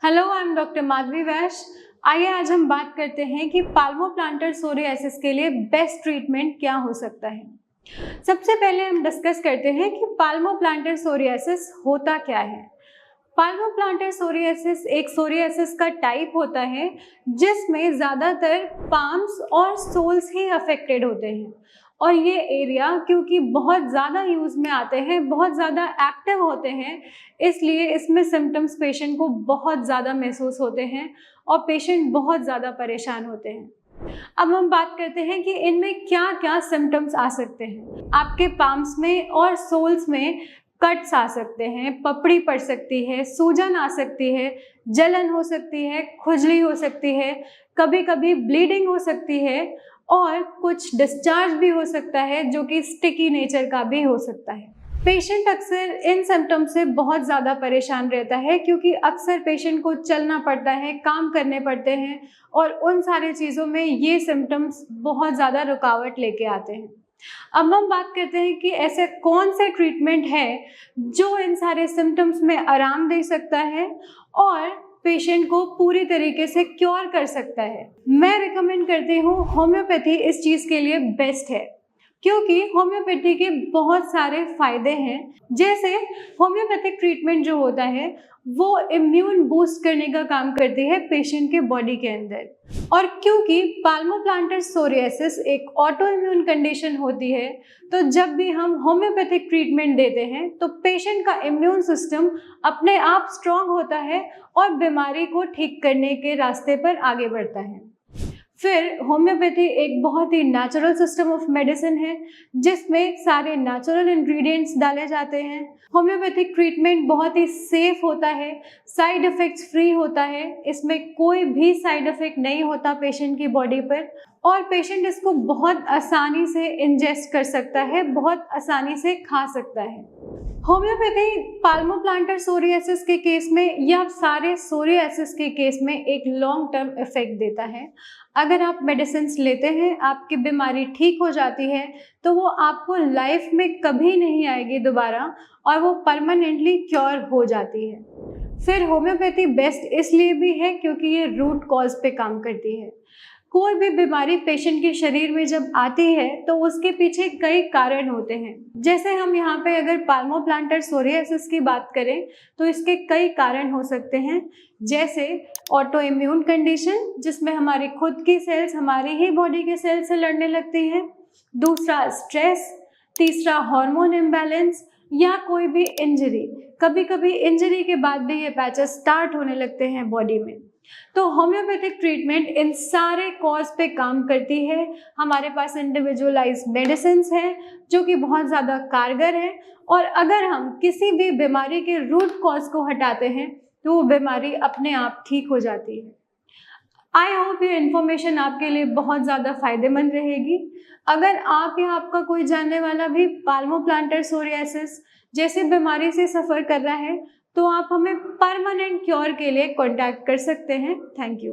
Hello, I am doctor Madhavi वैश्य। आइए आज हम बात करते हैं कि पाल्मोप्लांटर सोरियासिस के लिए बेस्ट ट्रीटमेंट क्या हो सकता है। सबसे पहले हम डिस्कस करते हैं कि पाल्मोप्लांटर सोरियासिस होता क्या है। पाल्मोप्लांटर सोरियासिस एक सोरियासिस का टाइप होता है जिसमें ज़्यादातर पाम्स और सोल्स ही अफेक्टेड होते हैं, और ये एरिया क्योंकि बहुत ज़्यादा यूज़ में आते हैं, बहुत ज़्यादा एक्टिव होते हैं, इसलिए इसमें सिम्टम्स पेशेंट को बहुत ज़्यादा महसूस होते हैं और पेशेंट बहुत ज़्यादा परेशान होते हैं। अब हम बात करते हैं कि इनमें क्या क्या सिम्टम्स आ सकते हैं। आपके पाम्स में और सोल्स में कट्स आ सकते हैं, पपड़ी पड़ सकती है, सूजन आ सकती है, जलन हो सकती है, खुजली हो सकती है, कभी कभी ब्लीडिंग हो सकती है और कुछ डिस्चार्ज भी हो सकता है जो कि स्टिकी नेचर का भी हो सकता है। पेशेंट अक्सर इन सिम्टम्स से बहुत ज़्यादा परेशान रहता है क्योंकि अक्सर पेशेंट को चलना पड़ता है, काम करने पड़ते हैं और उन सारी चीज़ों में ये सिम्टम्स बहुत ज़्यादा रुकावट लेके आते हैं। अब हम बात करते हैं कि ऐसे कौन से ट्रीटमेंट है जो इन सारे सिम्टम्स में आराम दे सकता है और पेशेंट को पूरी तरीके से क्योर कर सकता है। मैं रिकमेंड करती हूँ होम्योपैथी इस चीज़ के लिए बेस्ट है क्योंकि होम्योपैथी के बहुत सारे फायदे हैं। जैसे होम्योपैथिक ट्रीटमेंट जो होता है वो इम्यून बूस्ट करने का काम करती है पेशेंट के बॉडी के अंदर, और क्योंकि पाल्मोप्लांटर सोरियासिस एक ऑटो इम्यून कंडीशन होती है, तो जब भी हम होम्योपैथिक ट्रीटमेंट देते हैं तो पेशेंट का इम्यून सिस्टम अपने आप स्ट्रांग होता है और बीमारी को ठीक करने के रास्ते पर आगे बढ़ता है। फिर होम्योपैथी एक बहुत ही नेचुरल सिस्टम ऑफ मेडिसिन है जिसमें सारे नेचुरल इंग्रेडिएंट्स डाले जाते हैं। होम्योपैथिक ट्रीटमेंट बहुत ही सेफ होता है, साइड इफ़ेक्ट्स फ्री होता है, इसमें कोई भी साइड इफ़ेक्ट नहीं होता पेशेंट की बॉडी पर, और पेशेंट इसको बहुत आसानी से इंजेस्ट कर सकता है, बहुत आसानी से खा सकता है। होम्योपैथी पाल्मोप्लांटर सोरियासिस के केस में या सारे सोरियासिस के केस में एक लॉन्ग टर्म इफेक्ट देता है। अगर आप मेडिसिन लेते हैं, आपकी बीमारी ठीक हो जाती है, तो वो आपको लाइफ में कभी नहीं आएगी दोबारा और वो परमानेंटली क्योर हो जाती है। फिर होम्योपैथी बेस्ट इसलिए भी है क्योंकि ये रूट कॉज पे काम करती है। कोई भी बीमारी पेशेंट के शरीर में जब आती है तो उसके पीछे कई कारण होते हैं। जैसे हम यहाँ पे अगर पाल्मोप्लांटर सोरियासिस की बात करें तो इसके कई कारण हो सकते हैं, जैसे ऑटो इम्यून कंडीशन जिसमें हमारी खुद की सेल्स हमारी ही बॉडी के सेल से लड़ने लगती हैं, दूसरा स्ट्रेस, तीसरा हार्मोन इम्बैलेंस या कोई भी इंजरी। कभी कभी इंजरी के बाद भी ये पैचेस स्टार्ट होने लगते हैं बॉडी में। तो होम्योपैथिक ट्रीटमेंट इन सारे कॉज पे काम करती है। हमारे पास इंडिविजुअलाइज मेडिसिन हैं जो कि बहुत ज़्यादा कारगर हैं, और अगर हम किसी भी बीमारी के रूट कॉज को हटाते हैं तो वो बीमारी अपने आप ठीक हो जाती है। आई होप ये इन्फॉर्मेशन आपके लिए बहुत ज़्यादा फायदेमंद रहेगी। अगर आप या आपका कोई जानने वाला भी पाल्मोप्लांटर सोरियासिस जैसी बीमारी से सफ़र कर रहा है तो आप हमें परमानेंट क्योर के लिए कांटेक्ट कर सकते हैं। Thank you.